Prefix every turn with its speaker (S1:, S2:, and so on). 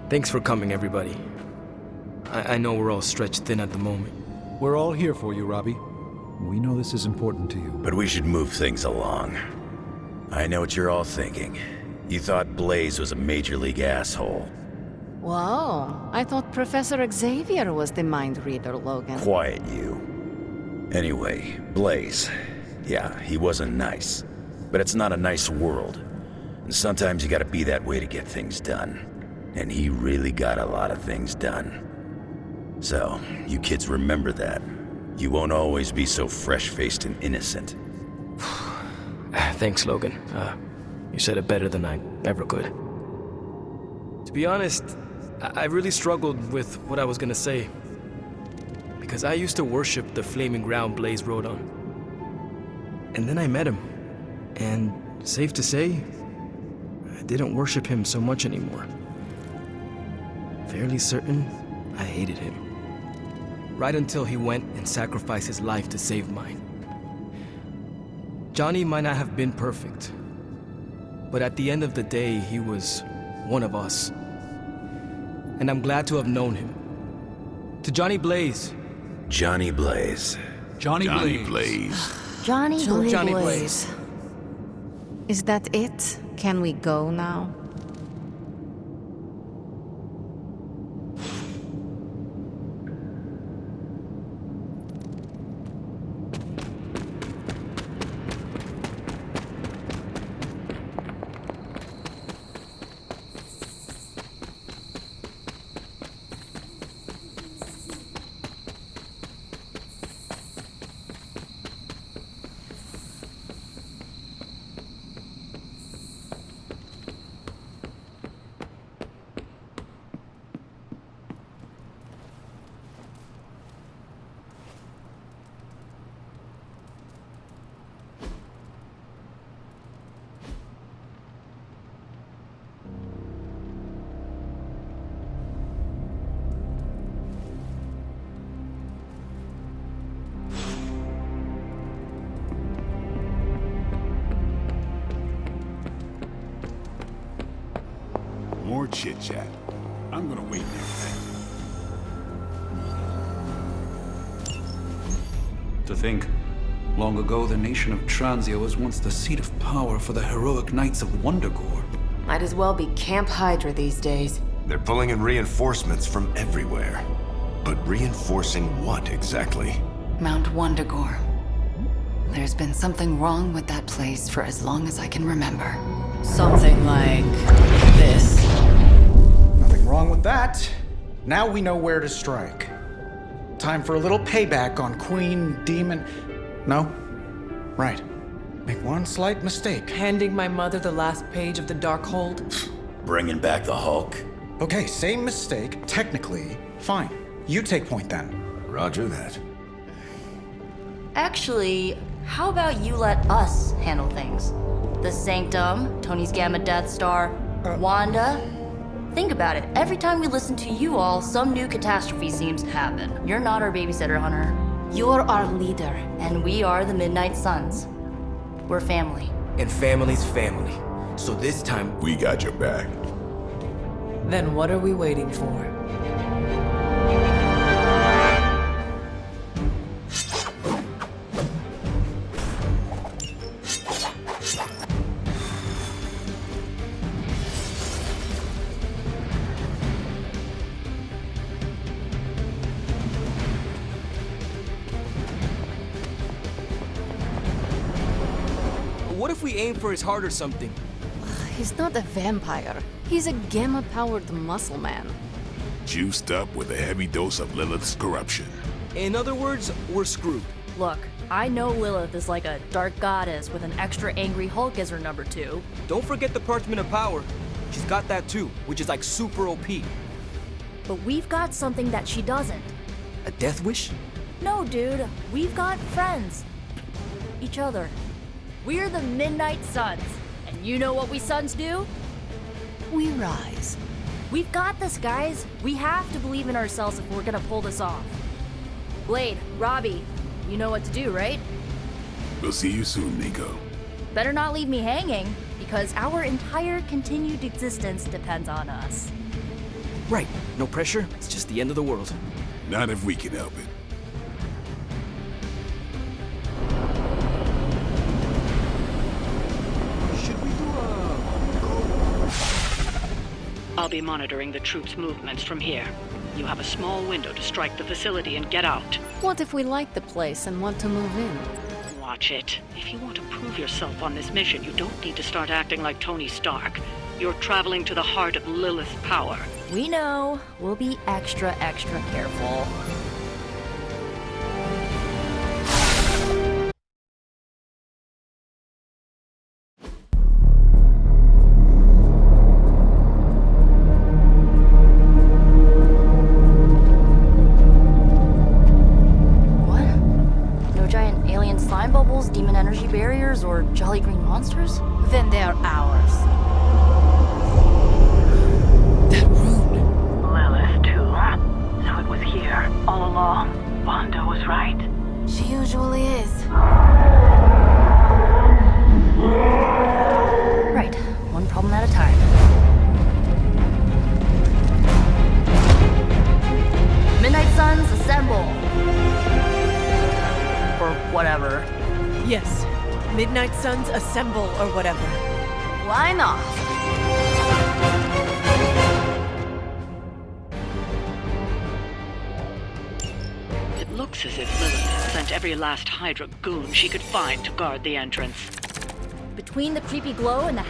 S1: Thanks for coming, everybody. I know we're all stretched thin at the moment.
S2: We're all here for you, Robbie. We know this is important to you.
S3: But we should move things along. I know what you're all thinking. You thought Blaze was a major league asshole.
S4: Whoa, I thought Professor Xavier was the mind reader, Logan.
S3: Quiet, you. Anyway, Blaze. Yeah, he wasn't nice. But it's not a nice world. And sometimes you gotta be that way to get things done. And he really got a lot of things done. So, you kids remember that. You won't always be so fresh-faced and innocent.
S1: Thanks, Logan. You said it better than I ever could. To be honest, I really struggled with what I was gonna say. Because I used to worship the flaming ground Blaze rode on. And then I met him. And safe to say, I didn't worship him so much anymore. Fairly certain I hated him. Right until he went and sacrificed his life to save mine. Johnny might not have been perfect, but at the end of the day, he was one of us. And I'm glad to have known him. To Johnny Blaze.
S3: Johnny Blaze.
S2: Johnny
S5: Johnny
S2: Blaze.
S5: Blaze.
S4: Johnny
S1: Johnny
S4: Blaze. Is that it? Can we go now?
S5: More chit-chat. I'm gonna wait near
S6: To think, long ago the nation of Transia was once the seat of power for the heroic knights of Wundagore.
S7: Might as well be Camp Hydra these days.
S8: They're pulling in reinforcements from everywhere. But reinforcing what exactly?
S9: Mount Wundagore. There's been something wrong with that place for as long as I can remember.
S7: Something like this.
S10: Nothing wrong with that. Now we know where to strike. Time for a little payback on Queen Demon. No? Right. Make one slight mistake.
S11: Handing my mother the last page of the Darkhold?
S3: Bringing back the Hulk.
S10: Okay, same mistake. Technically, fine. You take point then.
S8: Roger that.
S7: Actually, how about you let us handle things? The Sanctum, Tony's Gamma Death Star, Wanda. Think about it. Every time we listen to you all, some new catastrophe seems to happen. You're not our babysitter, Hunter. You're our leader, and we are the Midnight Suns. We're family.
S1: And family's family. So this time,
S5: we got your back.
S11: Then what are we waiting for?
S1: what if we aim for his heart or something?
S4: He's not a vampire. He's a gamma-powered muscle man.
S5: Juiced up with a heavy dose of Lilith's corruption.
S1: In other words, we're screwed.
S12: Look, I know Lilith is like a dark goddess with an extra angry Hulk as her number 2.
S1: Don't forget the Parchment of Power. She's got that too, which is like super OP.
S12: But we've got something that she doesn't.
S1: A death wish?
S12: No, dude. We've got friends. Each other. We're the Midnight Suns. And you know what we Suns do?
S4: We rise.
S12: We've got this, guys. We have to believe in ourselves if we're gonna pull this off. Blade, Robbie, you know what to do, right?
S5: We'll see you soon, Nico.
S12: Better not leave me hanging, because our entire continued existence depends on us.
S1: Right. No pressure. It's just the end of the world.
S5: Not if we can help it.
S13: I'll be monitoring the troops' movements from here. You have a small window to strike the facility and get out.
S4: What if we like the place and want to move in?
S13: Watch it. If you want to prove yourself on this mission, you don't need to start acting like Tony Stark. You're traveling to the heart of Lilith's power.
S12: We know. We'll be extra careful.
S7: What? No giant alien slime bubbles, demon energy barriers, or jolly green monsters?
S12: Then they're ours.
S13: Lilith, too. So it was here, all along. Wanda was right.
S12: She usually is.
S7: Right. One problem at a time. Midnight Suns, assemble! Or whatever.
S11: Yes. Midnight Suns assemble or whatever.
S7: Why not?
S13: It looks as if Lilith has sent every last Hydra goon she could find to guard the entrance.
S12: Between the creepy glow and the